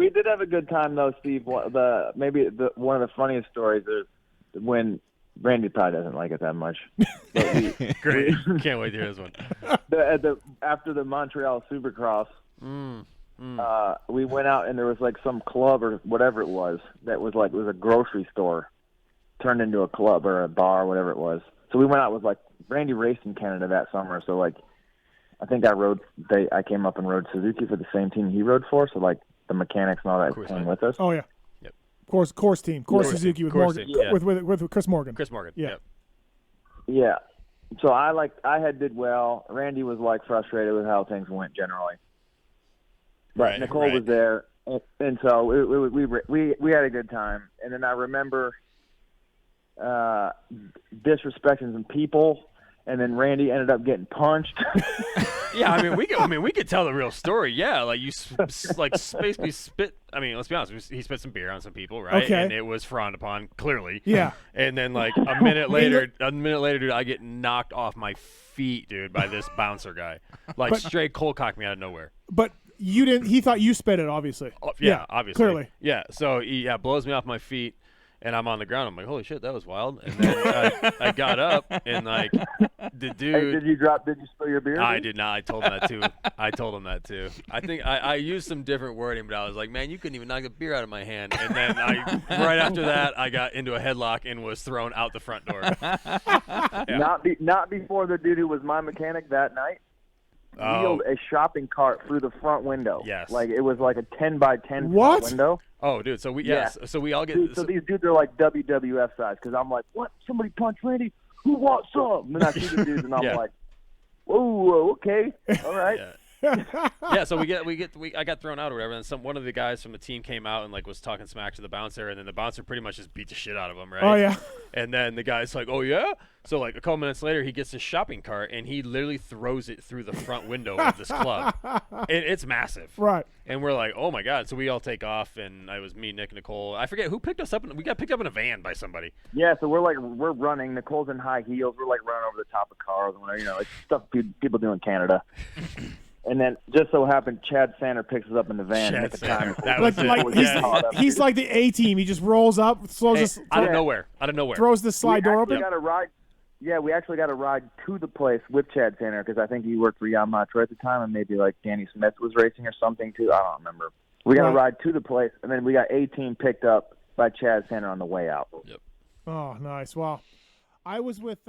We did have a good time though, Steve. One of the funniest stories is when Randy probably doesn't like it that much. But Great. Can't wait to hear this one. After the Montreal Supercross, we went out and there was like some club or whatever it was that was like, it was a grocery store turned into a club or a bar, whatever it was. So we went out with like Randy raced in Canada that summer. So like, I think I came up and rode Suzuki for the same team he rode for. So like the mechanics and all that came with us. Oh yeah. Yep. Course team. Suzuki with Morgan. Yeah. With Chris Morgan. Chris Morgan. Yeah. Yep. Yeah. So I had did well. Randy was like frustrated with how things went generally. But Nicole was there, and so we had a good time. And then I remember disrespecting some people, and then Randy ended up getting punched. Yeah, we could tell the real story. Yeah, like you basically spit. I mean, let's be honest. He spit some beer on some people, right? Okay. And it was frowned upon, clearly. Yeah. And then like a minute later, dude, I get knocked off my feet, dude, by this bouncer guy. Like straight cold cocked me out of nowhere. But you didn't. He thought you spit it, obviously. Oh, yeah, obviously. Clearly. Yeah. So he blows me off my feet. And I'm on the ground. I'm like, holy shit, that was wild. And then I got up and like the dude. Hey, did you spill your beer? I did not. I told him that too. I think I used some different wording, but I was like, man, you couldn't even knock the beer out of my hand. And then right after that, I got into a headlock and was thrown out the front door. Yeah. Not before the dude who was my mechanic that night wheeled a shopping cart through the front window. Yes. Like it was like a 10 by 10 What? window. Oh, dude. So we all get. Dude, so these dudes are like WWF size because I'm like, what? Somebody punched Randy? Who wants some? And then I see the dudes and I'm like, whoa, okay, all right. Yeah, so I got thrown out or whatever, and one of the guys from the team came out and like was talking smack to the bouncer, and then the bouncer pretty much just beat the shit out of him, right? Oh yeah. And then the guy's like, "Oh yeah." So like a couple minutes later, he gets his shopping cart and he literally throws it through the front window of this club. It's massive, right? And we're like, "Oh my god!" So we all take off, and I was me, Nick, Nicole. I forget who picked us up. We got picked up in a van by somebody. Yeah, so we're running. Nicole's in high heels. We're like running over the top of cars and whatever, it's stuff people do in Canada. And then just so happened, Chad Sander picks us up in the van. Chad at the Sander. time. That was it. He's like the A team. He just rolls up, out of nowhere. Throws the slide door open. We actually got a ride to the place with Chad Sander because I think he worked for Yamaha at the time, and maybe like Danny Smith was racing or something too. I don't remember. We got a ride to the place, and then we got A team picked up by Chad Sander on the way out. Yep. Oh, nice. Well, I was with.